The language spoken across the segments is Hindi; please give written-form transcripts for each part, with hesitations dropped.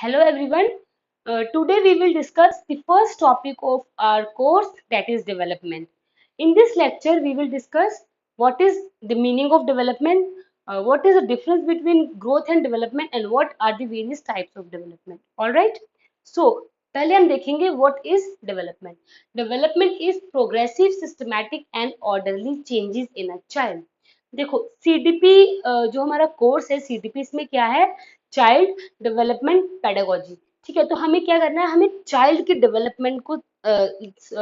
Hello everyone. Today we will discuss the first topic of our course, that is development. In this lecture we will discuss what is the meaning of development, what is the difference between growth and development and what are the various types of development. All right. So पहले हम देखेंगे what is development. Development is progressive, systematic and orderly changes in a child. देखो सीडीपी जो हमारा कोर्स है सीडीपी इसमें क्या है, चाइल्ड डेवलपमेंट पेडागोजी। ठीक है, तो हमें क्या करना है, हमें चाइल्ड के डेवलपमेंट को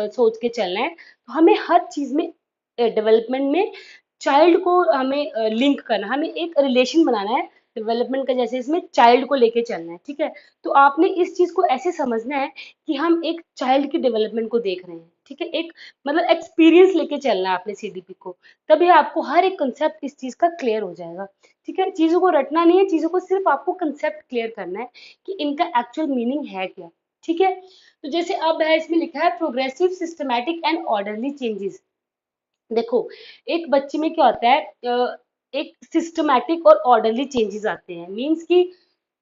सोच के चलना है। तो हमें हर चीज में डेवलपमेंट में चाइल्ड को हमें लिंक करना, हमें एक रिलेशन बनाना है डेवलपमेंट का, जैसे इसमें चाइल्ड को लेके चलना है। ठीक है, तो आपने इस चीज को ऐसे समझना है कि हम एक चाइल्ड की डेवलपमेंट को देख रहे हैं। ठीक है, एक मतलब एक्सपीरियंस लेके चलना है आपने सीडीपी को, तभी आपको हर एक कंसेप्ट इस चीज का क्लियर हो जाएगा। ठीक है, चीजों को रटना नहीं है, चीजों को सिर्फ आपको कंसेप्ट क्लियर करना है कि इनका एक्चुअल मीनिंग है क्या। ठीक है, तो जैसे अब है इसमें लिखा है progressive, systematic and orderly changes. देखो एक बच्चे में क्या होता है, एक सिस्टमैटिक और ऑर्डरली चेंजेस आते हैं। मीन्स कि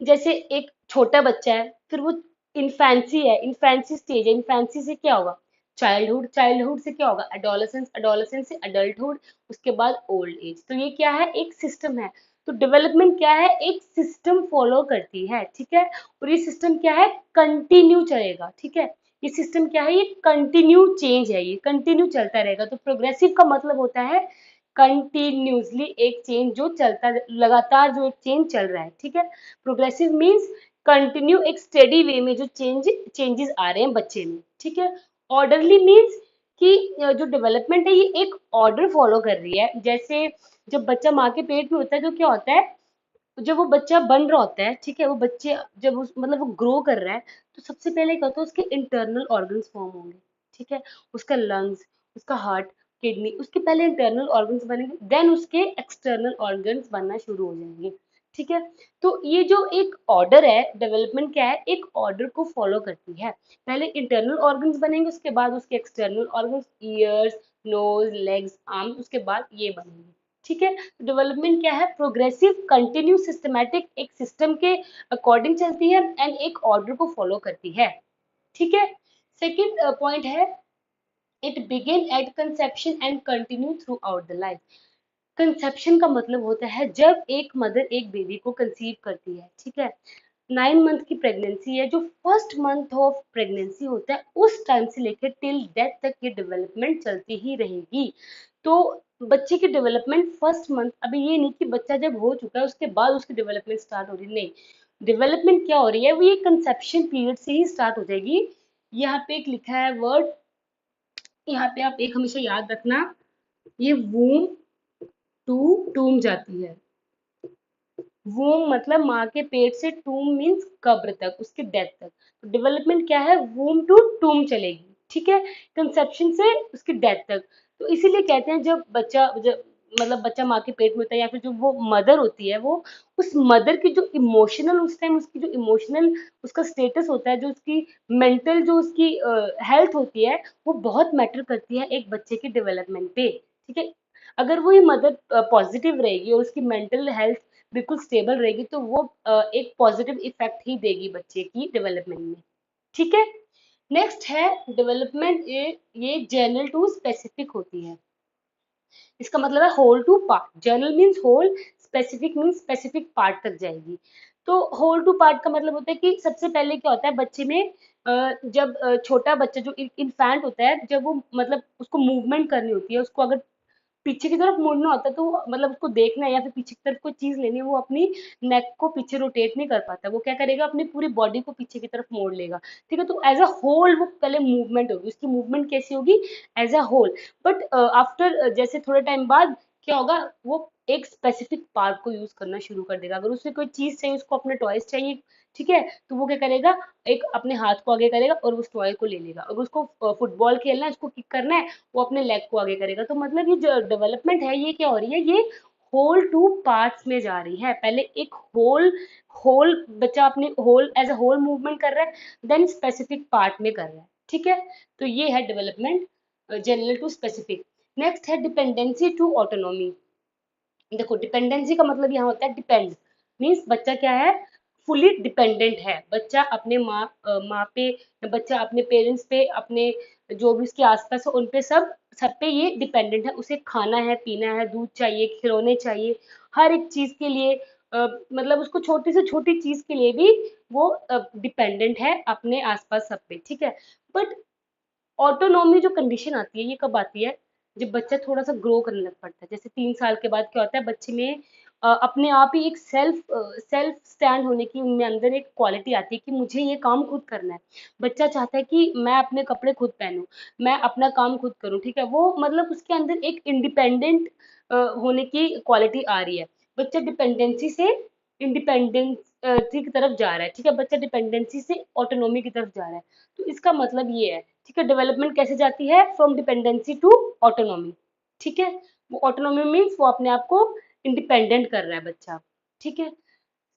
जैसे एक छोटा बच्चा है, फिर वो इन्फेंसी है, इन्फेंसी स्टेज है, इन्फेंसी से क्या होगा चाइल्डहुड, चाइल्डहुड से क्या होगा एडोलेसेंस, एडोलेसेंस से अडल्टहुड, उसके बाद ओल्ड एज। तो ये क्या है, एक सिस्टम है। तो डेवलपमेंट क्या है, एक सिस्टम फॉलो करती है। ठीक है, और ये सिस्टम क्या है, कंटिन्यू चलेगा। ठीक है, ये सिस्टम क्या है, ये कंटिन्यू चेंज है, ये कंटिन्यू चलता रहेगा। तो प्रोग्रेसिव का मतलब होता है कंटिन्यूसली एक चेंज जो चलता, लगातार जो एक चेंज चल रहा है। ठीक है, प्रोग्रेसिव मीन्स कंटिन्यू, एक स्टेडी वे में जो चेंजेस आ रहे हैं बच्चे में। ठीक है, ऑर्डरली मीन्स कि जो डेवलपमेंट है ये एक ऑर्डर फॉलो कर रही है। जैसे जब बच्चा माँ के पेट में होता है तो क्या होता है, जब वो बच्चा बन रहा होता है, ठीक है, वो बच्चे जब उस मतलब वो ग्रो कर रहा है, तो सबसे पहले क्या होता है, उसके इंटरनल ऑर्गन्स फॉर्म होंगे। ठीक है, उसका लंग्स, उसका हार्ट, किडनी, उसके पहले इंटरनल ऑर्गन्स बनेंगे, देन उसके एक्सटर्नल ऑर्गन्स बनना शुरू हो जाएंगे। ठीक है, तो ये जो एक ऑर्डर है, डेवलपमेंट क्या है, एक ऑर्डर को फॉलो करती है। पहले इंटरनल ऑर्गन्स बनेंगे, उसके बाद उसके external organs, ears, nose, legs, arms, उसके बाद ये बनेंगे। ठीक है, डेवलपमेंट क्या है, प्रोग्रेसिव, कंटिन्यू, सिस्टमैटिक, एक सिस्टम के अकॉर्डिंग चलती है एंड एक ऑर्डर को फॉलो करती है। ठीक है, सेकंड पॉइंट है, it begin eight conception and continue through out the life. Conception का मतलब होता है जब एक मदर एक बेबी को कंसीव करती है। ठीक है, 9 मंथ की प्रेगनेंसी है, जो फर्स्ट मंथ ऑफ प्रेगनेंसी होता है उस टाइम से लेकर टिल डेथ तक ये डेवलपमेंट चलती ही रहेगी। तो बच्चे की डेवलपमेंट फर्स्ट मंथ, अभी ये नहीं कि बच्चा जब हो चुका है उसके बाद उसकी डेवलपमेंट स्टार्ट हो रही है, नहीं। डेवलपमेंट क्या हो रही है, वो ये कंसेप्शन पीरियड से ही स्टार्ट हो जाएगी। यहाँ पे एक लिखा है वर्ड, यहाँ पे आप एक हमेशा याद रखना, ये वूम टू टूम जाती है। वूम मतलब माँ के पेट से, टूम मीन्स कब्र तक, उसके डेथ तक। तो डेवलपमेंट क्या है, वूम टू टूम चलेगी। ठीक है, कंसेप्शन से उसकी डेथ तक। तो इसीलिए कहते हैं जब बच्चा, जब मतलब बच्चा माँ के पेट में होता है या फिर जो वो मदर होती है, वो उस मदर की जो इमोशनल, उस टाइम उसकी जो इमोशनल उसका स्टेटस होता है, जो उसकी मेंटल जो उसकी हेल्थ होती है, वो बहुत मैटर करती है एक बच्चे के डेवलपमेंट पे। ठीक है, अगर वो ये मदर पॉजिटिव रहेगी और उसकी मेंटल हेल्थ बिल्कुल स्टेबल रहेगी, तो वो एक पॉजिटिव इफेक्ट ही देगी बच्चे की डेवलपमेंट में। ठीक है, नेक्स्ट है डेवलपमेंट, ये जनरल टू स्पेसिफिक होती है। इसका मतलब है whole to part. General means whole, specific means specific part तक जाएगी। तो होल टू पार्ट का मतलब होता है कि सबसे पहले क्या होता है बच्चे में, जब छोटा बच्चा जो इन्फेंट होता है, जब वो मतलब उसको मूवमेंट करनी होती है, उसको अगर पीछे की तरफ मुड़ना होता है, तो मतलब उसको देखना है या फिर पीछे की तरफ कोई चीज लेनी है, वो अपनी नेक को पीछे रोटेट नहीं कर पाता, वो क्या करेगा, अपनी पूरी बॉडी को पीछे की तरफ मोड़ लेगा। ठीक है, तो एज अ होल वो पहले मूवमेंट होगी, उसकी मूवमेंट कैसी होगी, as a whole. But after जैसे थोड़े टाइम बाद क्या होगा, वो एक स्पेसिफिक पार्ट को यूज करना शुरू कर देगा। अगर उसे कोई चीज चाहिए, उसको अपने टॉयज चाहिए, ठीक है, तो वो क्या करेगा, एक अपने हाथ को आगे करेगा और उस टॉय को ले लेगा। अगर उसको फुटबॉल खेलना है, उसको किक करना है, वो अपने लेग को आगे करेगा। तो मतलब ये जो डेवलपमेंट है ये क्या हो रही है, ये होल टू पार्ट्स में जा रही है। पहले एक होल, होल बच्चा अपनी whole as a whole movement कर रहा है, देन स्पेसिफिक पार्ट में कर रहा है। ठीक है, तो ये है development, general to specific. Next है डिपेंडेंसी टू ऑटोनॉमी। देखो डिपेंडेंसी का मतलब यहाँ होता है डिपेंड, मीन्स बच्चा क्या है, फुली डिपेंडेंट है। बच्चा अपने माँ पे, बच्चा अपने पेरेंट्स पे, अपने जो भी उसके आसपास है उन पे सब पे ये डिपेंडेंट है। उसे खाना है, पीना है, दूध चाहिए, खिलौने चाहिए, हर एक चीज के लिए मतलब उसको छोटी से छोटी चीज के लिए भी वो डिपेंडेंट है अपने आसपास सब पे, ठीक है। बट ऑटोनॉमी जो कंडीशन आती है ये कब आती है, जब बच्चा थोड़ा सा ग्रो करने लग पड़ता है। जैसे 3 साल के बाद क्या होता है, बच्चे में अपने आप ही एक सेल्फ स्टैंड होने की उनमें अंदर एक क्वालिटी आती है कि मुझे ये काम खुद करना है। बच्चा चाहता है कि मैं अपने कपड़े खुद पहनूं, मैं अपना काम खुद करूं, ठीक है। वो मतलब उसके अंदर एक इंडिपेंडेंट होने की क्वालिटी आ रही है। बच्चा डिपेंडेंसी से इंडिपेंडेंस की तरफ जा रहा है, ठीक है। बच्चा डिपेंडेंसी से ऑटोनॉमी की तरफ जा रहा है। तो इसका मतलब ये है, ठीक है। डेवलपमेंट कैसे जाती है, फ्रॉम डिपेंडेंसी टू ऑटोनॉमी, ठीक है। वो ऑटोनॉमी मीन्स वो अपने आप को इंडिपेंडेंट कर रहा है बच्चा, ठीक है।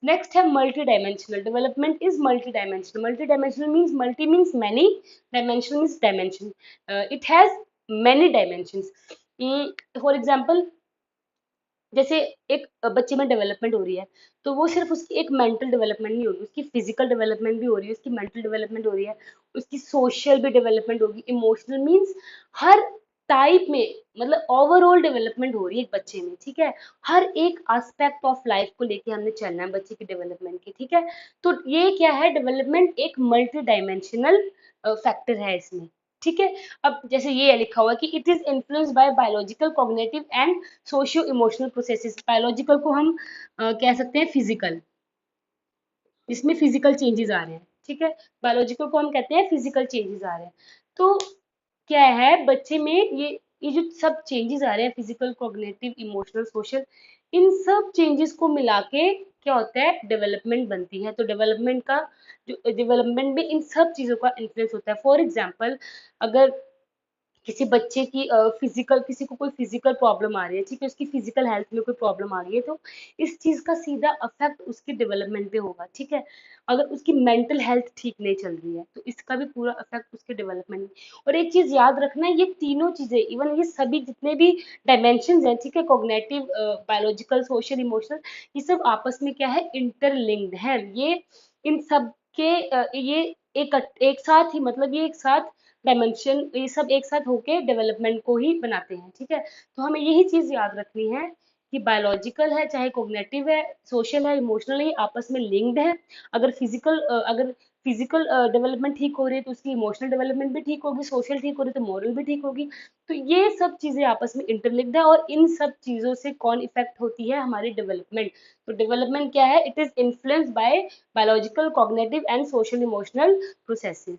नेक्स्ट है multi dimensional development is multi dimensional. Multi dimensional means, multi means many, dimensional means dimension, it has many dimensions. For example, जैसे एक बच्चे में डेवलपमेंट हो रही है, तो वो सिर्फ उसकी एक मेंटल डेवलपमेंट नहीं होगी, उसकी फिजिकल डेवलपमेंट भी हो रही है, उसकी मेंटल डेवलपमेंट हो रही है, उसकी सोशल भी डेवलपमेंट होगी, इमोशनल मीन्स हर टाइप में, मतलब ओवरऑल डेवलपमेंट हो रही है एक बच्चे में, ठीक है। हर एक एस्पेक्ट ऑफ लाइफ को लेके हमने चलना है बच्चे की डेवलपमेंट की, ठीक है। तो ये क्या है, डेवलपमेंट एक मल्टी डायमेंशनल फैक्टर है इसमें, ठीक है। अब जैसे ये लिखा हुआ है कि it is influenced by biological, cognitive and socio emotional processes. Biological को हम कह सकते हैं फिजिकल, इसमें फिजिकल चेंजेस आ रहे हैं, ठीक है। बायोलॉजिकल को हम कहते हैं फिजिकल चेंजेस आ रहे हैं। तो क्या है बच्चे में ये जो सब चेंजेस आ रहे हैं, फिजिकल, कॉग्निटिव, इमोशनल, सोशल, इन सब चेंजेस को मिला के क्या होता है, डेवलपमेंट बनती है। तो डेवलपमेंट का जो डेवलपमेंट में इन सब चीजों का इन्फ्लुएंस होता है। फॉर एग्जाम्पल, अगर किसी बच्चे की फिजिकल, किसी को कोई फिजिकल प्रॉब्लम आ रही है, ठीक है, उसकी फिजिकल हेल्थ में कोई प्रॉब्लम आ रही है, तो इस चीज का सीधा अफेक्ट उसकी डेवलपमेंट पे होगा, ठीक है। अगर उसकी मेंटल हेल्थ ठीक नहीं चल रही है तो इसका भी पूरा अफेक्ट उसके डेवलपमेंट में। और एक चीज याद रखना, ये तीनों चीजें, इवन ये सभी जितने भी डायमेंशन हैं, ठीक है, कॉग्निटिव, बायोलॉजिकल, सोशल, इमोशनल, ये सब आपस में क्या है, इंटरलिंक्ड है। ये इन सब के ये एक साथ ही, मतलब ये एक साथ डायमेंशन, ये सब एक साथ होके डेवलपमेंट को ही बनाते हैं, ठीक है। तो हमें यही चीज याद रखनी है कि बायोलॉजिकल है, चाहे कोग्निटिव है, सोशल है, इमोशनल है, आपस में लिंक्ड है। अगर फिजिकल डेवलपमेंट ठीक हो रही है तो उसकी इमोशनल डेवलपमेंट भी ठीक होगी, सोशल ठीक हो रही है तो मॉरल भी ठीक होगी। तो ये सब चीजें आपस में इंटरलिंक्ड है, और इन सब चीजों से कौन इफेक्ट होती है, हमारी डेवलपमेंट। तो डेवलपमेंट क्या है, it is influenced by biological, cognitive and social emotional processes,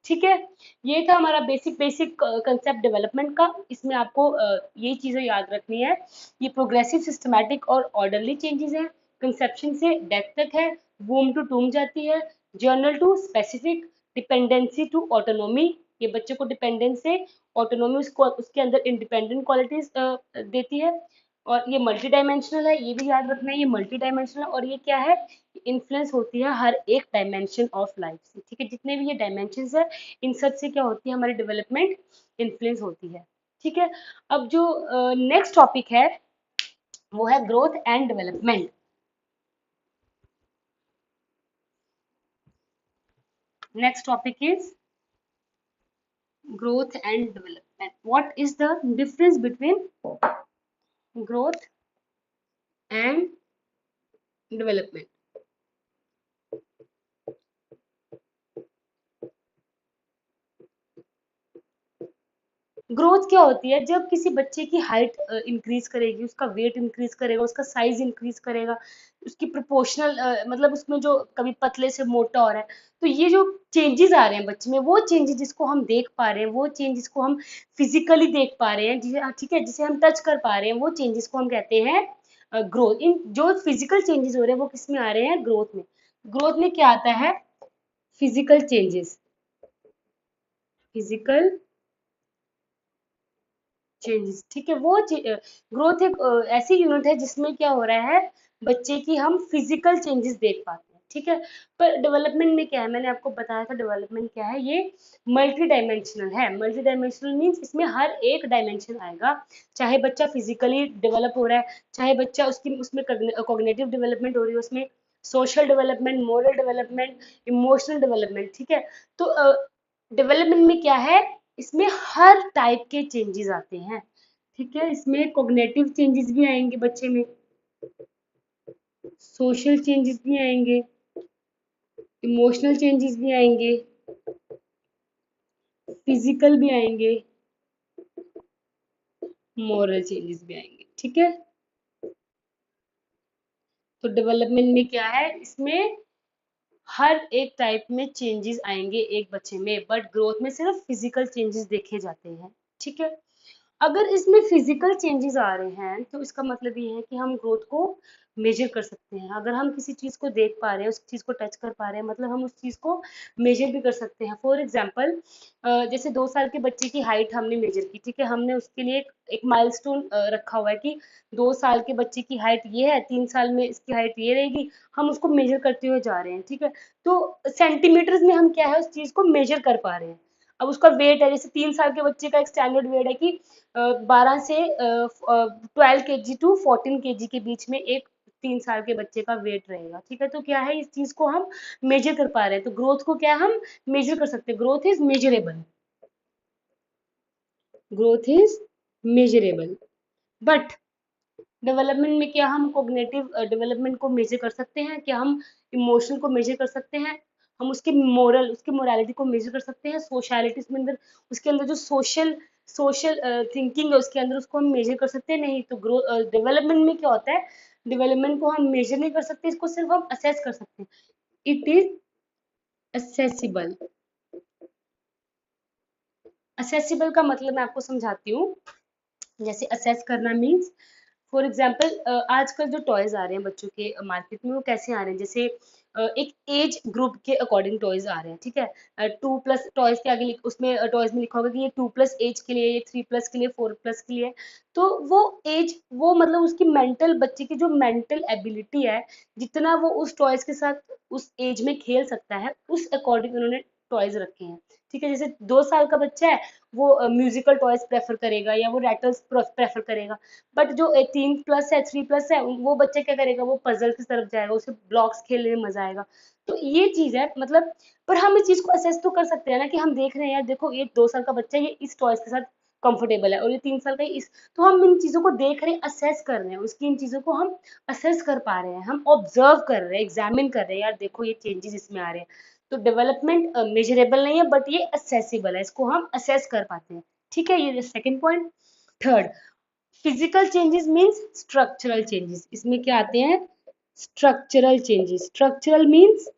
ठीक है। ये था हमारा बेसिक बेसिक कंसेप्ट डेवलपमेंट का। इसमें आपको ये चीजें याद रखनी है, ये प्रोग्रेसिव, सिस्टमैटिक और ऑर्डरली चेंजेस है। कंसेप्शन से डेथ तक है, वूम टू टूम जाती है, general to specific, dependency to autonomy, ये बच्चे को डिपेंडेंस से ऑटोनोमी, उसको उसके अंदर इंडिपेंडेंट क्वालिटीज देती है। और ये मल्टी डायमेंशनल है, ये भी याद रखना है, ये मल्टी डायमेंशनल है, और ये क्या है, इन्फ्लुएंस होती है हर एक डायमेंशन ऑफ लाइफ से, ठीक है। जितने भी ये डायमेंशन है, इन सब से क्या होती है, हमारी डेवलपमेंट इन्फ्लुएंस होती है, ठीक है। अब जो नेक्स्ट टॉपिक है वो है growth and development. Next topic is growth and development. What is the difference between growth and development? Growth क्या होती है, जब किसी बच्चे की हाइट इंक्रीज करेगी, उसका वेट इंक्रीज करेगा, उसका साइज इंक्रीज करेगा, उसकी प्रोपोर्शनल, मतलब उसमें जो कभी पतले से मोटा हो रहा है, तो ये जो चेंजेस आ रहे हैं बच्चे में, वो चेंजेस जिसको हम देख पा रहे हैं, वो चेंजेस को हम फिजिकली देख पा रहे हैं, जिसे, ठीक है, जिसे हम टच कर पा रहे हैं, वो चेंजेस को हम कहते हैं ग्रोथ। इन जो फिजिकल चेंजेस हो रहे हैं वो किस में आ रहे हैं, ग्रोथ में। ग्रोथ में क्या आता है, फिजिकल चेंजेस, फिजिकल चेंजेस, ठीक है। वो ग्रोथ एक ऐसी यूनिट है जिसमें क्या हो रहा है, बच्चे की हम फिजिकल चेंजेस देख पाते हैं, ठीक है। पर डेवलपमेंट में क्या है, मैंने आपको बताया था डेवलपमेंट क्या है, ये मल्टी डायमेंशनल है। मल्टी डायमेंशनल मीन्स इसमें हर एक डायमेंशन आएगा, चाहे बच्चा फिजिकली डेवलप हो रहा है, चाहे बच्चा उसकी उसमें कॉग्निटिव डेवलपमेंट हो रही है, उसमें social development, moral development, emotional development, ठीक है। तो डेवलपमेंट में क्या है, इसमें हर टाइप के चेंजेस आते हैं, ठीक है। इसमें कॉग्निटिव चेंजेस भी आएंगे बच्चे में, सोशल चेंजेस भी आएंगे, इमोशनल चेंजेस भी आएंगे, फिजिकल भी आएंगे, मोरल चेंजेस भी आएंगे, ठीक है। तो डेवलपमेंट में क्या है, इसमें हर एक टाइप में चेंजेस आएंगे एक बच्चे में, बट ग्रोथ में सिर्फ फिजिकल चेंजेस देखे जाते हैं, ठीक है। अगर इसमें फिजिकल चेंजेस आ रहे हैं तो इसका मतलब ये है कि हम ग्रोथ को मेजर कर सकते हैं। अगर हम किसी चीज को देख पा रहे हैं, उस चीज को टच कर पा रहे हैं, मतलब हम उस चीज को मेजर भी कर सकते हैं। फॉर एग्जाम्पल, जैसे 2 साल के बच्चे की हाइट हमने मेजर की, ठीक है, हमने उसके लिए एक माइलस्टोन रखा हुआ है कि 2 साल के बच्चे की हाइट ये है, 3 साल में इसकी हाइट ये रहेगी, हम उसको मेजर करते हुए जा रहे हैं, ठीक है। तो सेंटीमीटर्स में हम क्या है, उस चीज को मेजर कर पा रहे हैं। अब उसका वेट है, जैसे 3 साल के बच्चे का एक स्टैंडर्ड वेट है कि 12 से 12 kg टू 14 kg के बीच में एक 3 साल के बच्चे का वेट रहेगा, ठीक है। तो क्या है, इस चीज को हम मेजर कर पा रहे हैं, तो ग्रोथ को क्या हम मेजर कर सकते हैं, growth is measurable, growth is measurable. But development में क्या हम कोग्निटिव डेवलपमेंट को मेजर कर सकते हैं, क्या हम इमोशन को मेजर कर सकते हैं, हम उसके मोरल, उसकी मोरालिटी को मेजर कर सकते हैं, सोशलिटी उसमें अंदर, उसके अंदर जो सोशल सोशल थिंकिंग है उसके अंदर, उसको हम मेजर कर सकते हैं, नहीं। तो ग्रोथ डेवलपमेंट में क्या होता है, डेवलपमेंट को हम मेजर नहीं कर सकते, इसको सिर्फ हम असेस कर सकते हैं, इट इज असेसिबल। असेसिबल का मतलब मैं आपको समझाती हूँ। जैसे असेस करना मीन्स, फॉर एग्जाम्पल, आजकल जो टॉयज आ रहे हैं बच्चों के मार्केट में, वो कैसे आ रहे हैं, जैसे एक एज ग्रुप के अकॉर्डिंग टॉयज आ रहे हैं, ठीक है। 2+ टॉयज के आगे उसमें टॉयज में लिखा होगा कि ये 2+ एज के लिए, ये 3+ के लिए, 4+ के लिए। तो वो एज, वो मतलब उसकी मेंटल, बच्चे की जो मेंटल एबिलिटी है, जितना वो उस टॉयज के साथ उस एज में खेल सकता है, उस अकॉर्डिंग उन्होंने टॉयज रखे हैं, ठीक है। जैसे 2 साल का बच्चा है, वो म्यूजिकल टॉयज प्रेफर करेगा या वो रैटल्स प्रेफर करेगा। बट जो 18+ है, 3+ है, वो बच्चा क्या करेगा, वो पजल की तरफ जाएगा, उसे ब्लॉक्स खेलने में मजा आएगा। तो ये चीज है, मतलब, पर हम इस चीज को असेस तो कर सकते हैं ना, कि हम देख रहे हैं यार, देखो ये 2 साल का बच्चा ये इस टॉयज के साथ कंफर्टेबल है, और ये 3 साल का इस, तो हम इन चीजों को देख रहे हैं, असेस कर रहे हैं, उसकी इन चीजों को हम असेस कर पा रहे हैं, हम ऑब्जर्व कर रहे हैं, एग्जामिन कर रहे हैं, यार देखो ये चेंजेस इसमें आ रहे हैं। तो डेवलपमेंट मेजरेबल नहीं है, बट ये असेसिबल है, इसको हम असेस कर पाते हैं, ठीक है। ये second point. Third, physical changes means structural changes. इसमें क्या आते हैं, स्ट्रक्चरल चेंजेस। स्ट्रक्चरल मींस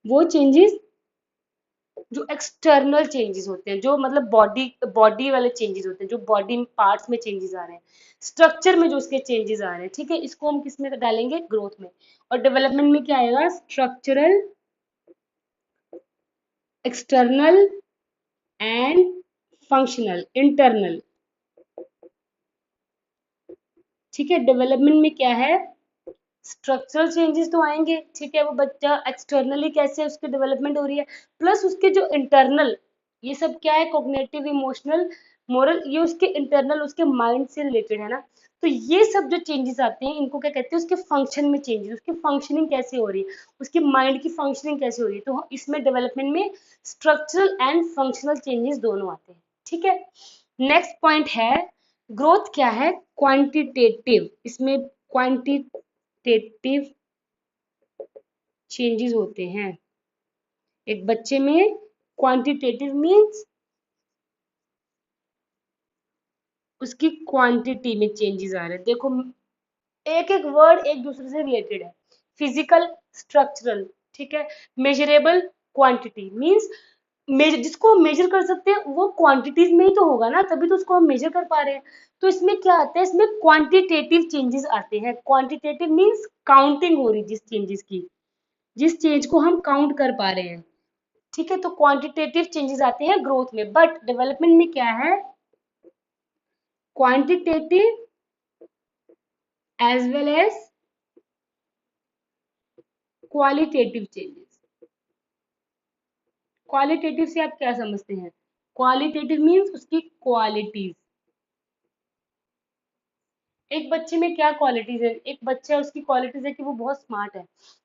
वो चेंजेस जो एक्सटर्नल चेंजेस होते हैं, जो मतलब बॉडी बॉडी वाले चेंजेस होते हैं, जो बॉडी पार्ट्स में चेंजेस आ रहे हैं, स्ट्रक्चर में जो उसके चेंजेस आ रहे हैं, ठीक है। इसको हम किस में डालेंगे, ग्रोथ में। और डेवलपमेंट में क्या आएगा, structural, external and functional, internal, ठीक है। डेवलपमेंट में क्या है, स्ट्रक्चरल चेंजेस तो आएंगे, ठीक है, वो बच्चा एक्सटर्नली कैसे उसकी डेवलपमेंट हो रही है, प्लस उसके जो इंटरनल, ये सब क्या है, कॉग्निटिव, इमोशनल, मोरल, ये उसके इंटरनल, उसके माइंड से रिलेटेड है ना। तो ये सब जो चेंजेस आते हैं, इनको क्या कहते हैं, उसके फंक्शन में चेंजेस, उसकी फंक्शनिंग कैसे हो रही है, उसके माइंड की फंक्शनिंग कैसे हो रही है, तो इसमें डेवलपमेंट में स्ट्रक्चरल एंड फंक्शनल चेंजेस दोनों आते हैं, ठीक है। नेक्स्ट पॉइंट है, ग्रोथ क्या है, क्वांटिटेटिव। इसमें क्वांटिटेटिव चेंजेस होते हैं एक बच्चे में। क्वांटिटेटिव मींस उसकी क्वांटिटी में चेंजेस आ रहे हैं। देखो, एक एक वर्ड एक दूसरे से रिलेटेड है। फिजिकल, स्ट्रक्चरल, ठीक है। मेजरेबल, क्वांटिटी मींस जिसको हम मेजर कर सकते हैं वो क्वांटिटीज में ही तो होगा ना, तभी तो उसको हम मेजर कर पा रहे हैं। तो इसमें क्या आता है, इसमें क्वांटिटेटिव चेंजेस आते हैं। क्वांटिटेटिव मींस काउंटिंग हो रही जिस चेंजेस की, जिस चेंज को हम काउंट कर पा रहे हैं, ठीक है। तो क्वांटिटेटिव चेंजेस आते हैं ग्रोथ में। बट डेवलपमेंट में क्या है, quantitative as well as qualitative changes. Qualitative से आप क्या समझते हैं, क्वालिटेटिव मीन्स उसकी क्वालिटीज, एक बच्चे में क्या क्वालिटीज है, एक बच्चा उसकी क्वालिटीज है कि वो बहुत स्मार्ट है,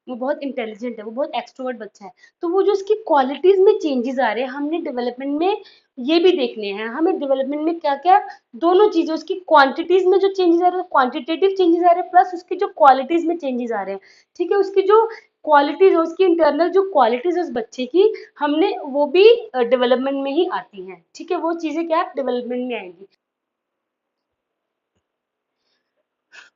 वो बहुत इंटेलिजेंट है, वो बहुत एक्सट्रोवर्ट बच्चा है। तो वो जो उसकी क्वालिटीज में चेंजेस आ रहे हैं, हमने डेवलपमेंट में ये भी देखने हैं। हमें डेवलपमेंट में क्या क्या दोनों चीजें, उसकी क्वांटिटीज में जो चेंजेस आ रहे हैं, क्वांटिटेटिव चेंजेस आ रहे हैं, प्लस उसकी जो क्वालिटीज में चेंजेस आ रहे हैं। ठीक है, उसकी जो क्वालिटीज है, उसकी इंटरनल जो क्वालिटीज है उस बच्चे की, हमने वो भी डेवलपमेंट में ही आती हैं। ठीक है, वो चीजें क्या डेवलपमेंट में आएंगी।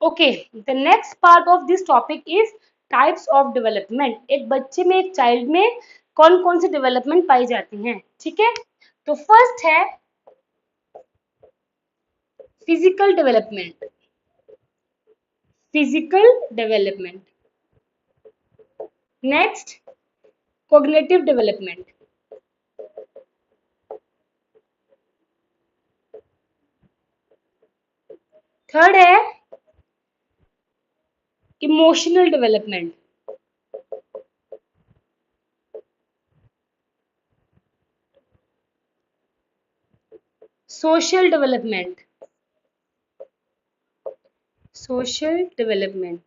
Okay, the next part of this topic is types of development. एक बच्चे में, एक चाइल्ड में कौन कौन सी डेवलपमेंट पाई जाती हैं। ठीक है, तो फर्स्ट है physical development. Physical development. Next cognitive development. Third है emotional development. Social development. Social development.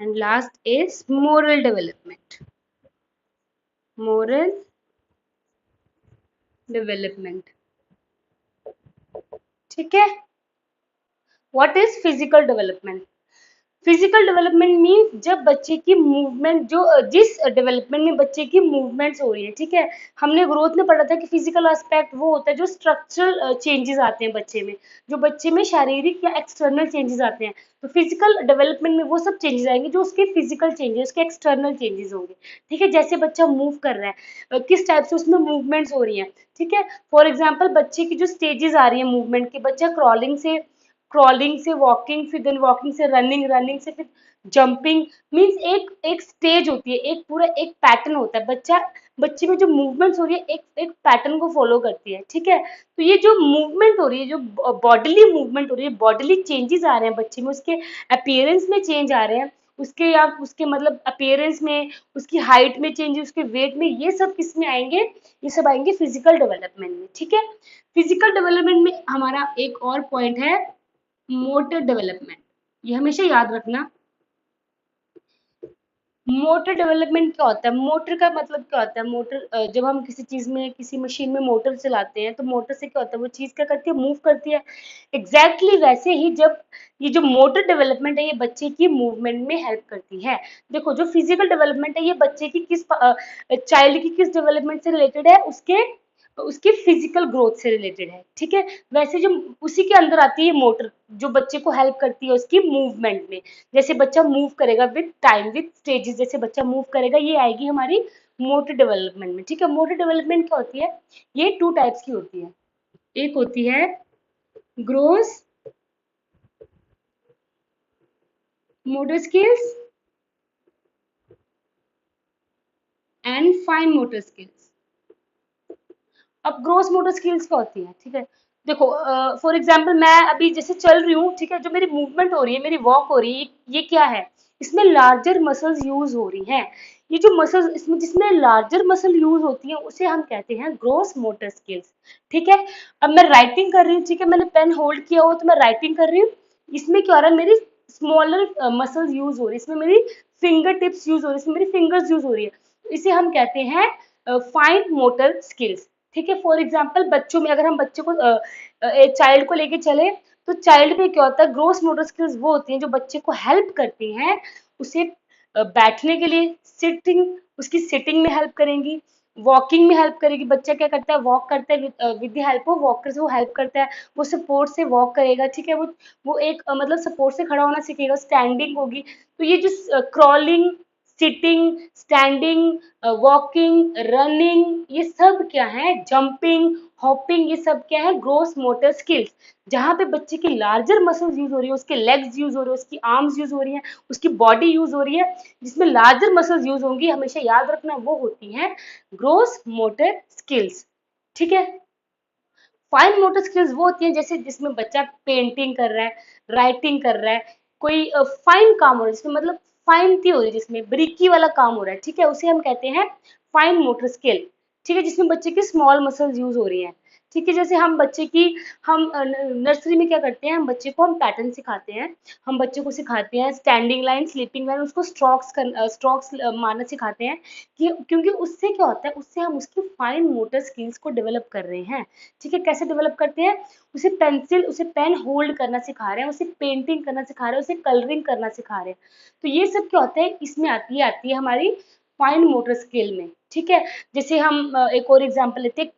And last is moral development. Moral development. ठीक है, what is physical development. Physical development means जब बच्चे की मूवमेंट, जो जिस डेवलपमेंट में बच्चे की मूवमेंट्स हो रही है। ठीक है, हमने ग्रोथ में पढ़ा था कि फिजिकल एस्पेक्ट वो होता है जो स्ट्रक्चरल चेंजेस आते हैं बच्चे में, जो बच्चे में शारीरिक या एक्सटर्नल चेंजेस आते हैं। तो फिजिकल डेवलपमेंट में वो सब चेंजेस आएंगे जो उसके फिजिकल चेंजेस, उसके एक्सटर्नल चेंजेस होंगे। ठीक है, जैसे बच्चा मूव कर रहा है, किस टाइप से उसमें मूवमेंट्स हो रही हैं। ठीक है, फॉर एग्जाम्पल बच्चे की जो स्टेजेस आ रही है मूवमेंट की, बच्चा क्रॉलिंग से वॉकिंग, फिर देन वॉकिंग से रनिंग, रनिंग से फिर जंपिंग। मीन्स एक एक स्टेज होती है, एक पूरा एक पैटर्न होता है। बच्चे में जो मूवमेंट्स हो रही है एक एक पैटर्न को फॉलो करती है। ठीक है, तो ये जो मूवमेंट हो रही है, जो बॉडीली मूवमेंट हो रही है, बॉडीली चेंजेस आ रहे हैं बच्चे में, उसके अपीयरेंस में चेंज आ रहे हैं, उसके या उसके मतलब अपीयरेंस में, उसकी हाइट में चेंज, उसके वेट में, ये सब किस में आएंगे, ये सब आएंगे फिजिकल डेवलपमेंट में। ठीक है, फिजिकल डेवलपमेंट में हमारा एक और पॉइंट है मोटर डेवलपमेंट। ये हमेशा याद रखना। मोटर डेवलपमेंट क्या होता है, मोटर का मतलब क्या होता है। मोटर जब हम किसी चीज में, किसी मशीन में मोटर चलाते हैं, तो मोटर से क्या होता है, वो चीज क्या करती है, मूव करती है। एग्जैक्टली वैसे ही जब ये जो मोटर डेवलपमेंट है, ये बच्चे की मूवमेंट में हेल्प करती है। देखो, जो फिजिकल डेवलपमेंट है, ये बच्चे की किस चाइल्ड की किस डेवलपमेंट से रिलेटेड है, उसके उसकी फिजिकल ग्रोथ से रिलेटेड है। ठीक है, वैसे जो उसी के अंदर आती है मोटर, जो बच्चे को हेल्प करती है उसकी मूवमेंट में। जैसे बच्चा मूव करेगा विद टाइम, विद स्टेजेस, जैसे बच्चा मूव करेगा, ये आएगी हमारी मोटर डेवलपमेंट में। ठीक है, मोटर डेवलपमेंट क्या होती है, ये टू टाइप्स की होती है। एक होती है gross motor skills and fine motor skills. अब ग्रोस मोटर स्किल्स क्या होती है। ठीक है, देखो, फॉर एग्जांपल मैं अभी जैसे चल रही हूँ, ठीक है, जो मेरी मूवमेंट हो रही है, मेरी वॉक हो रही है, ये क्या है, इसमें लार्जर मसल्स यूज हो रही हैं। ये जो मसल्स, इसमें जिसमें लार्जर मसल यूज होती है, उसे हम कहते हैं ग्रोस मोटर स्किल्स। ठीक है, अब मैं राइटिंग कर रही हूँ, ठीक है, मैंने पेन होल्ड किया हुआ, तो मैं राइटिंग कर रही हूँ। इसमें क्या हो रहा है, मेरी स्मॉलर मसल्स यूज हो रही है, इसमें मेरी फिंगर टिप्स यूज हो रही है, इसमें मेरी फिंगर्स यूज हो रही है। इसे हम कहते हैं फाइन मोटर स्किल्स। ठीक है, फॉर एग्जाम्पल बच्चों में, अगर हम बच्चों को एक चाइल्ड को लेके चले, तो चाइल्ड में क्या होता है, ग्रोस मोटर स्किल्स वो होती हैं जो बच्चे को हेल्प करती हैं, उसे बैठने के लिए, सिटिंग, उसकी सिटिंग में हेल्प करेंगी, वॉकिंग में हेल्प करेगी। बच्चा क्या करता है, वॉक करता है with the help of walker से वो हेल्प करता है, वो सपोर्ट से वॉक करेगा। ठीक है, वो एक मतलब सपोर्ट से खड़ा होना सीखेगा, स्टैंडिंग होगी। तो ये जो crawling, sitting, standing, walking, running, ये सब क्या है, जंपिंग, हॉपिंग, ये सब क्या है, ग्रोस मोटर स्किल्स। जहाँ पे बच्चे की लार्जर मसल्स यूज हो रही है, उसके लेग्स यूज हो रहे हैं, उसकी आर्म्स यूज हो रही है, उसकी बॉडी यूज हो रही है, जिसमें लार्जर मसल्स यूज होंगी, हमेशा याद रखना वो होती हैं ग्रोस मोटर स्किल्स। ठीक है, फाइन मोटर स्किल्स वो होती हैं जैसे जिसमें बच्चा पेंटिंग कर रहा है, राइटिंग कर रहा है, कोई फाइन काम हो रहा है, जिसमें मतलब फाइनती हो रही है, जिसमें ब्रिकी वाला काम हो रहा है। ठीक है, उसे हम कहते हैं फाइन मोटर स्किल। ठीक है, जिसमें बच्चे की स्मॉल मसल्स यूज हो रही हैं। ठीक है, जैसे हम बच्चे की हम नर्सरी में क्या करते हैं, हम बच्चे को हम पैटर्न सिखाते हैं, हम बच्चे को सिखाते हैं स्टैंडिंग लाइन, स्लीपिंग लाइन, उसको स्ट्रोक्स मारना सिखाते हैं कि क्योंकि उससे क्या होता है, उससे हम उसकी फाइन मोटर स्किल्स को डेवलप कर रहे हैं। ठीक है, कैसे डेवलप करते हैं, उसे पेन होल्ड करना सिखा रहे हैं, उसे पेंटिंग करना सिखा रहे हैं, उसे कलरिंग करना सिखा रहे हैं। तो ये सब क्या होता है, इसमें आती है हमारी फाइन मोटर स्किल में। ठीक है, जैसे हम एक और एग्जांपल लेते हैं,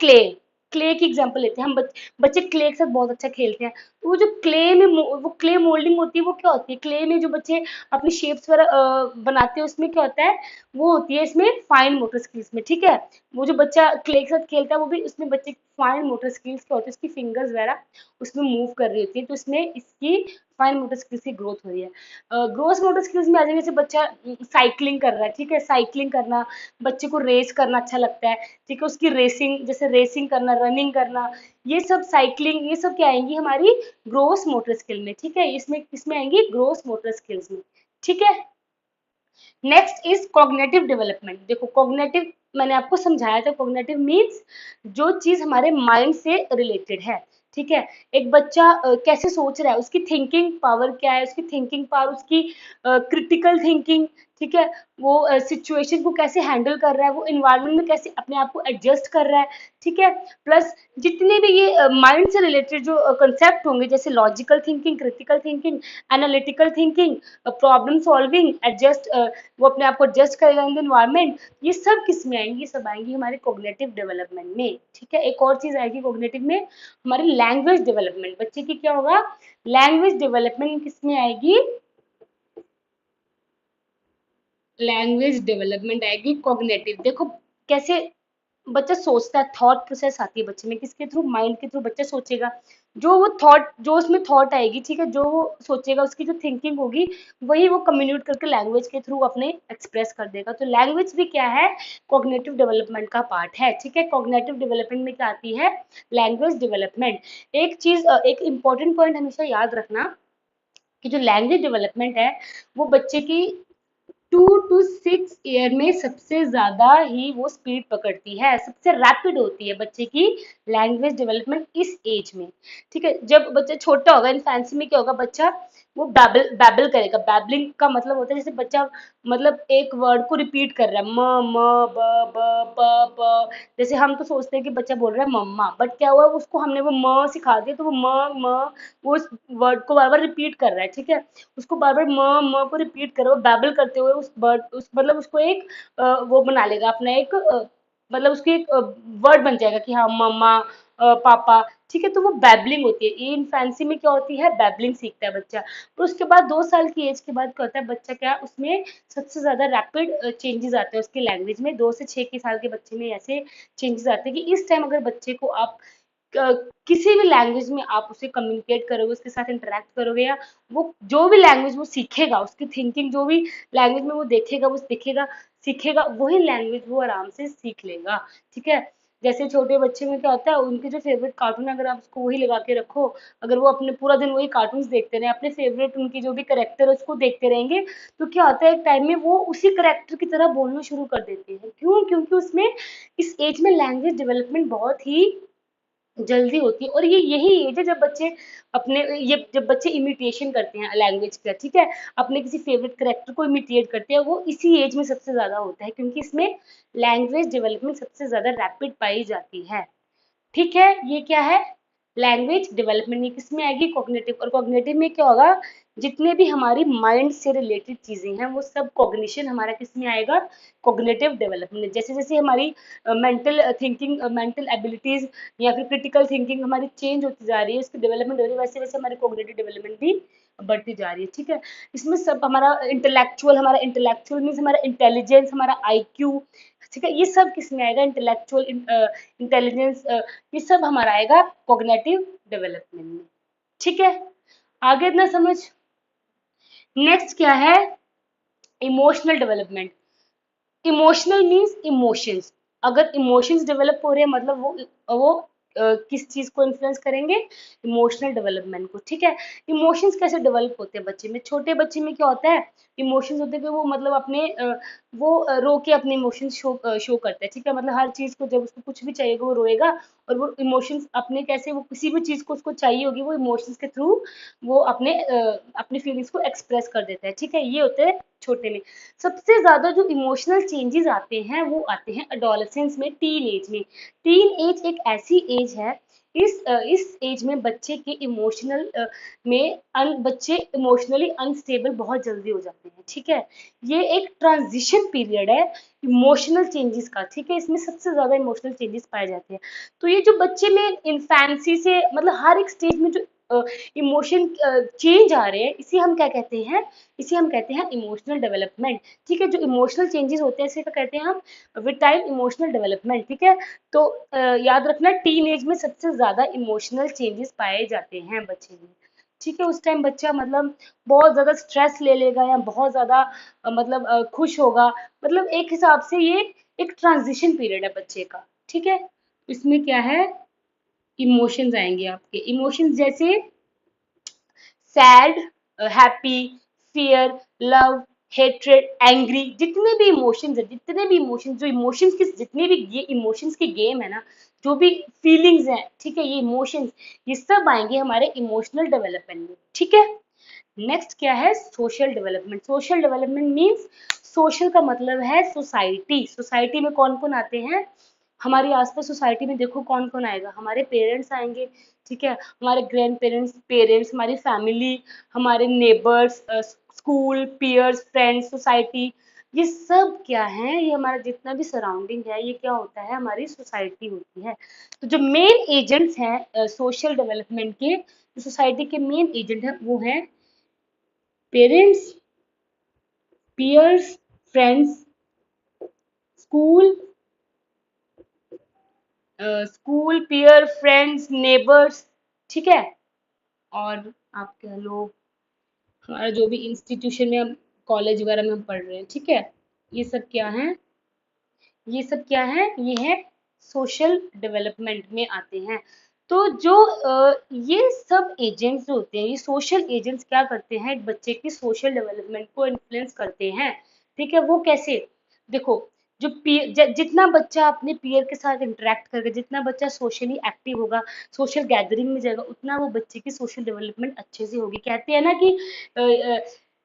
क्ले की एग्जांपल लेते हैं। हम बच्चे क्ले के साथ बहुत अच्छा खेलते हैं। तो वो जो वो क्ले मोल्डिंग होती है, वो क्या होती है, क्ले में जो बच्चे अपनी शेप्स वगैरह बनाते हैं, उसमें क्या होता है, वो होती है इसमें फाइन मोटर स्किल्स में। ठीक है, वो जो बच्चा क्ले के साथ खेलता है, वो भी उसमें बच्चे फाइन मोटर स्किल्स क्या होती है, उसकी फिंगर्स वगैरह उसमें मूव कर रही होती है, तो इसमें इसकी फाइन मोटर स्किल्स की ग्रोथ हो रही है। ग्रोस मोटर स्किल्स में आ जाएंगे, जैसे बच्चा साइकिलिंग कर रहा है। ठीक है, साइकिलिंग करना, बच्चे को रेस करना अच्छा लगता है। ठीक है, उसकी रेसिंग, जैसे रेसिंग करना, रनिंग करना, ये सब साइकिलिंग, ये सब क्या आएंगी हमारी ग्रोस मोटर स्किल में। ठीक है, इसमें किसमें आएंगी, ग्रोस मोटर स्किल्स में। ठीक है, नेक्स्ट इज कॉग्निटिव डेवलपमेंट। देखो कॉग्निटिव मैंने आपको समझाया था, कॉग्निटिव मीन्स जो चीज हमारे माइंड से रिलेटेड है। ठीक है, एक बच्चा कैसे सोच रहा है, उसकी थिंकिंग पावर क्या है, उसकी थिंकिंग पावर, उसकी क्रिटिकल थिंकिंग। ठीक है, वो सिचुएशन को कैसे हैंडल कर रहा है, वो इन्वायरमेंट में कैसे अपने आप को एडजस्ट कर रहा है। ठीक है, प्लस जितने भी ये माइंड से रिलेटेड जो कंसेप्ट होंगे, जैसे logical thinking, critical thinking, analytical thinking, problem solving, adjust, वो अपने आप को एडजस्ट करेगा इन द एनवायरनमेंट, ये सब किस में आएंगी, ये सब आएंगी हमारे कॉग्निटिव डेवलपमेंट में। ठीक है, एक और चीज आएगी कॉग्निटिव में, हमारी लैंग्वेज डेवलपमेंट। बच्चे की क्या होगा, लैंग्वेज डेवलपमेंट किस में आएगी, लैंग्वेज डेवलपमेंट आएगी कॉग्निटिव। देखो कैसे बच्चा सोचता है, थॉट प्रोसेस आती है बच्चे में, किसके थ्रू, माइंड के थ्रू बच्चा सोचेगा। जो वो थॉट, जो उसमें थॉट आएगी, ठीक है, जो वो सोचेगा, उसकी जो थिंकिंग होगी, वही वो कम्युनिकेट करके लैंग्वेज के थ्रू अपने एक्सप्रेस कर देगा। तो लैंग्वेज भी क्या है, कॉग्निटिव डेवलपमेंट का पार्ट है। ठीक है, कॉग्निटिव डेवलपमेंट में क्या आती है, लैंग्वेज डेवलपमेंट। एक चीज, एक इंपॉर्टेंट पॉइंट हमेशा याद रखना कि जो लैंग्वेज डेवलपमेंट है, वो बच्चे की 2 to 6 ईयर में सबसे ज्यादा ही वो स्पीड पकड़ती है, सबसे रैपिड होती है बच्चे की लैंग्वेज डेवलपमेंट इस एज में। ठीक है, जब बच्चा छोटा होगा, इन्फेंसी में क्या होगा, बच्चा वो बैबल बैबल करेगा। बैबलिंग का मतलब होता है जैसे बच्चा मतलब एक वर्ड को रिपीट कर रहा है, म म ब ब प प। जैसे हम तो सोचते हैं कि बच्चा बोल रहा है मम्मा, बट क्या हुआ, उसको हमने वो म सिखा दिया, तो वो म म वो उस वर्ड को बार बार रिपीट कर रहा है। ठीक है, उसको बार बार म को रिपीट करो, बैबल करते हुए उस वर्ड, उस मतलब उसको एक वो बना लेगा अपना एक मतलब उसकी एक वर्ड बन जाएगा कि हाँ मम्मा, पापा। ठीक है, तो वो बैबलिंग होती है। ये इन्फेंसी में क्या होती है, बैबलिंग सीखता है बच्चा। और उसके बाद 2 साल की एज के बाद क्या होता है, बच्चा क्या, उसमें सबसे ज्यादा रैपिड चेंजेस आते हैं उसकी लैंग्वेज में। 2 से 6 के साल के बच्चे में ऐसे चेंजेस आते हैं कि इस टाइम अगर बच्चे को आप किसी भी लैंग्वेज में आप उसे कम्युनिकेट करोगे, उसके साथ इंटरेक्ट करोगे, या वो जो भी लैंग्वेज वो सीखेगा, उसकी थिंकिंग जो भी लैंग्वेज में वो देखेगा, वो दिखेगा, सीखेगा, वही लैंग्वेज वो आराम से सीख लेगा। ठीक है, जैसे छोटे बच्चे में क्या होता है, उनके जो फेवरेट कार्टून है, अगर आप उसको वही लगा के रखो, अगर वो अपने पूरा दिन वही कार्टून्स देखते रहे, अपने फेवरेट उनकी जो भी करेक्टर है उसको देखते रहेंगे, तो क्या होता है, एक टाइम में वो उसी करेक्टर की तरह बोलना शुरू कर देते हैं। क्यों, क्योंकि उसमें इस एज में लैंग्वेज डेवलपमेंट बहुत ही जल्दी होती है। और ये यही एज है जब बच्चे अपने, ये जब बच्चे इमिटेशन करते हैं लैंग्वेज का। ठीक है, अपने किसी फेवरेट करेक्टर को इमिटेट करते हैं, वो इसी एज में सबसे ज्यादा होता है, क्योंकि इसमें लैंग्वेज डेवलपमेंट सबसे ज्यादा रैपिड पाई जाती है। ठीक है, ये क्या है, लैंग्वेज डेवलपमेंट। ये किसमें आएगी, कॉग्निटिव। और कॉग्निटिव में क्या होगा, जितने भी हमारी माइंड से रिलेटेड चीजें हैं, वो सब कॉग्निशन हमारा किसमें आएगा, कॉग्निटिव डेवलपमेंट। जैसे जैसे हमारी मेंटल थिंकिंग, मेंटल एबिलिटीज या फिर क्रिटिकल थिंकिंग हमारी चेंज होती जा रही है, उसकी डेवलपमेंट हो रही है, वैसे वैसे हमारी कॉग्निटिव डेवलपमेंट भी बढ़ती जा रही है। ठीक है, इसमें सब हमारा इंटेलेक्चुअल मीन्स हमारा इंटेलिजेंस, हमारा आईक्यू। ठीक है, ये सब किस में आएगा, इंटेलेक्चुअल इंटेलिजेंस, ये सब हमारा आएगा कॉग्निटिव डेवलपमेंट में। ठीक है, आगे इतना समझ। नेक्स्ट क्या है, emotional development. Emotional means emotions. अगर इमोशंस डेवलप हो रहे हैं, मतलब वो किस चीज को इन्फ्लुएंस करेंगे, इमोशनल डेवलपमेंट को। ठीक है, इमोशंस कैसे डेवलप होते हैं बच्चे में, छोटे बच्चे में क्या होता है, इमोशंस होते हैं कि वो मतलब अपने वो रो के अपने इमोशंस शो करता है। ठीक है, मतलब हर चीज को जब उसको कुछ भी चाहिएगा वो रोएगा, और वो इमोशंस अपने कैसे, वो किसी भी चीज को उसको चाहिए होगी, वो इमोशंस के थ्रू वो अपनी फीलिंग्स को एक्सप्रेस कर देता है। ठीक है, ये होते हैं छोटे में। सबसे ज्यादा जो इमोशनल चेंजेस आते हैं वो आते हैं अडोलेसेंस में, टीन एज में। टीन एज एक ऐसी एज है, इस एज में बच्चे के बच्चे इमोशनली अनस्टेबल बहुत जल्दी हो जाते हैं। ठीक है, ये एक ट्रांजिशन पीरियड है इमोशनल चेंजेस का। ठीक है, इसमें सबसे ज्यादा इमोशनल चेंजेस पाए जाते हैं। तो ये जो बच्चे में इन्फेंसी से मतलब हर एक स्टेज में जो इमोशन चेंज आ रहे हैं, इसे हम कहते हैं इमोशनल डेवलपमेंट। ठीक है, जो इमोशनल चेंजेस होते हैं इसे तो कहते हैं हम विद टाइम इमोशनल डेवलपमेंट। ठीक है, तो याद रखना टीन एज में सबसे ज्यादा इमोशनल चेंजेस पाए जाते हैं बच्चे में। ठीक है, उस टाइम बच्चा मतलब बहुत ज्यादा स्ट्रेस ले लेगा या बहुत ज्यादा खुश होगा। मतलब एक हिसाब से ये एक ट्रांजिशन पीरियड है बच्चे का। ठीक है, इसमें क्या है, इमोशंस आएंगे आपके। इमोशंस जैसे sad, happy, fear, love, hatred, angry, जितने भी इमोशंस जो इमोशंस की जितने भी ये इमोशंस की गेम है ना, जो भी फीलिंग्स हैं, ठीक है, ये इमोशंस, ये सब आएंगे हमारे इमोशनल डेवलपमेंट में। ठीक है, नेक्स्ट क्या है, social development. Social development means, social का मतलब है सोसाइटी। सोसाइटी में कौन कौन आते हैं, हमारी आसपास सोसाइटी में देखो कौन कौन आएगा, हमारे पेरेंट्स आएंगे। ठीक है, हमारे ग्रैंड पेरेंट्स, हमारी फैमिली, हमारे neighbours, school, peers, friends, society, ये सब क्या है, ये हमारा जितना भी सराउंडिंग है, ये क्या होता है, हमारी सोसाइटी होती है। तो जो मेन एजेंट्स हैं सोशल डेवलपमेंट के, जो सोसाइटी के मेन एजेंट हैं वो हैं parents, peers, friends, school, school, peer, friends, neighbours. ठीक है, और आप कह लो हमारा जो भी इंस्टीट्यूशन में हम, कॉलेज वगैरह में हम पढ़ रहे हैं। ठीक है, ये सब क्या है, ये सब क्या है, ये है सोशल डेवलपमेंट में आते हैं। तो जो ये सब एजेंट्स जो होते हैं, ये सोशल एजेंट्स क्या करते हैं, एक बच्चे की सोशल डेवलपमेंट को इन्फ्लुएंस करते हैं। ठीक है, वो कैसे, देखो, जितना बच्चा अपने पीयर के साथ इंटरेक्ट करेगा, जितना बच्चा सोशली एक्टिव होगा, सोशल गैदरिंग में जाएगा, उतना वो बच्चे की सोशल डेवलपमेंट अच्छे से होगी। कहते हैं ना कि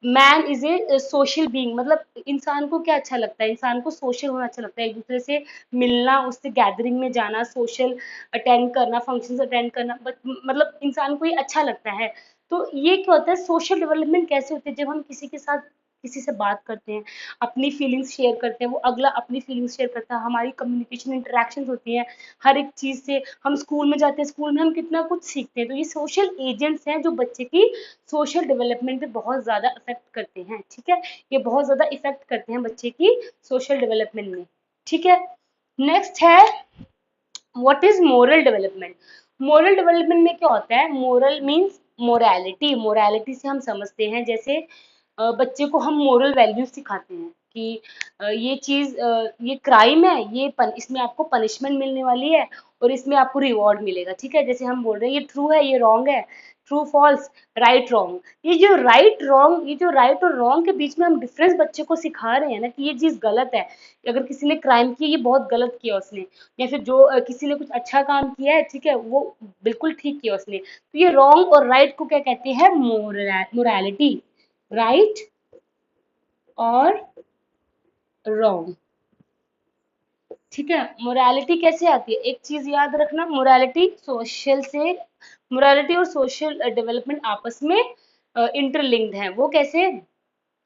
man is a social being, मतलब इंसान को क्या अच्छा लगता है, इंसान को सोशल होना अच्छा लगता है, एक दूसरे से मिलना, उससे गैदरिंग में जाना, सोशल अटेंड करना, फंक्शंस अटेंड करना, मतलब इंसान को ये अच्छा लगता है। तो ये क्या होता है, सोशल डेवलपमेंट कैसे होती है, जब हम किसी से बात करते हैं, अपनी फीलिंग्स शेयर करते हैं, वो अगला अपनी फीलिंग्स शेयर करता है, हमारी कम्युनिकेशन इंटरेक्शंस होती हैं हर एक चीज से। हम स्कूल में जाते हैं, स्कूल में हम कितना कुछ सीखते हैं। तो ये सोशल एजेंट्स हैं जो बच्चे की सोशल डेवलपमेंट पे बहुत ज्यादा इफेक्ट करते हैं। ठीक है, ये बहुत ज्यादा इफेक्ट करते हैं बच्चे की सोशल डेवलपमेंट में। ठीक है, नेक्स्ट है what is moral development. Moral development में क्या होता है, मोरल मीन्स मोरालिटी। मोरालिटी से हम समझते हैं, जैसे बच्चे को हम मोरल वैल्यूज सिखाते हैं कि ये चीज, ये क्राइम है, इसमें आपको पनिशमेंट मिलने वाली है और इसमें आपको रिवॉर्ड मिलेगा। ठीक है, जैसे हम बोल रहे हैं ये ट्रू है, ये रॉन्ग है, ट्रू फॉल्स, राइट रॉन्ग। ये जो राइट और रॉन्ग के बीच में हम डिफरेंस बच्चे को सिखा रहे हैं ना, कि ये चीज गलत है, अगर किसी ने क्राइम किया ये बहुत गलत किया उसने, या फिर जो किसी ने कुछ अच्छा काम किया है, ठीक है, वो बिल्कुल ठीक किया उसने। तो ये रॉन्ग और राइट को क्या कहते हैं, मोरालिटी, राइट और रॉन्ग। ठीक है, मोरालिटी कैसे आती है, एक चीज याद रखना, मोरालिटी और सोशल डेवलपमेंट आपस में इंटरलिंक्ड है। वो कैसे,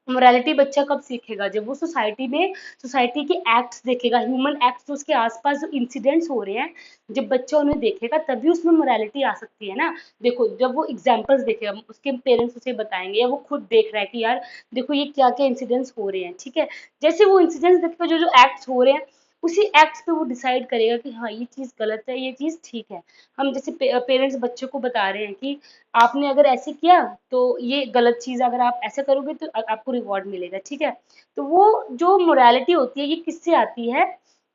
मोरालिटी बच्चा कब सीखेगा, जब वो सोसाइटी के एक्ट्स देखेगा, ह्यूमन एक्ट्स, जो उसके आसपास जो इंसिडेंट्स हो रहे हैं, जब बच्चा उन्हें देखेगा तभी उसमें मोरालिटी आ सकती है ना। देखो, जब वो एग्जांपल्स देखेगा, उसके पेरेंट्स उसे बताएंगे, या वो खुद देख रहा है कि यार देखो ये क्या क्या इंसिडेंट्स हो रहे हैं। ठीक है, जैसे वो इंसिडेंट्स देखेगा, जो जो एक्ट्स हो रहे हैं, उसी एक्ट्स पे वो डिसाइड करेगा कि हाँ ये चीज गलत है, ये चीज ठीक है। हम जैसे पेरेंट्स बच्चों को बता रहे हैं कि आपने अगर ऐसे किया तो ये गलत चीज, अगर आप ऐसा करोगे तो आपको रिवॉर्ड मिलेगा। ठीक है, तो वो जो मोरालिटी होती है ये किससे आती है,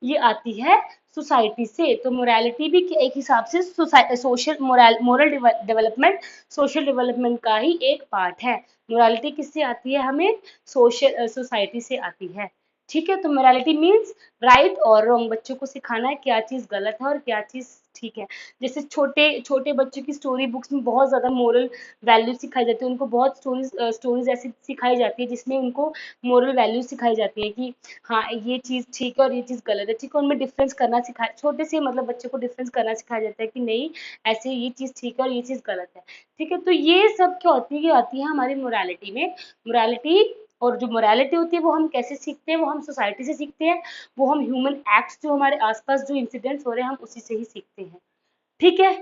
ये आती है सोसाइटी से। तो मोरालिटी भी एक हिसाब से मोरल डेवलपमेंट सोशल डेवलपमेंट का ही एक पार्ट है। मोरालिटी किससे आती है, हमें सोसाइटी से आती है। ठीक है, तो मोरालिटी मीन्स राइट और रॉन्ग, बच्चों को सिखाना है क्या चीज गलत है और क्या चीज ठीक है। जैसे छोटे छोटे बच्चों की स्टोरी बुक्स में बहुत ज़्यादा मोरल वैल्यू सिखाई जाती है, उनको बहुत स्टोरीज ऐसी सिखाई जाती है जिसमें उनको मोरल वैल्यू सिखाई जाती है कि हाँ ये चीज़ ठीक है और ये चीज़ गलत है, ठीक है। उनमें डिफरेंस करना सिखा, छोटे से मतलब बच्चे को डिफरेंस करना सिखाया जाता है कि नहीं ऐसे ये चीज़ ठीक है और ये चीज़ गलत है, ठीक है। तो ये सब क्या होती है, ये आती है हमारी मोरालिटी में। मोरालिटी, और जो मोरालिटी होती है वो हम कैसे सीखते हैं, वो हम सोसाइटी से सीखते हैं, वो हम ह्यूमन एक्ट्स जो हमारे आसपास जो इंसिडेंट्स हो रहे हैं हम उसी से ही सीखते हैं, ठीक है।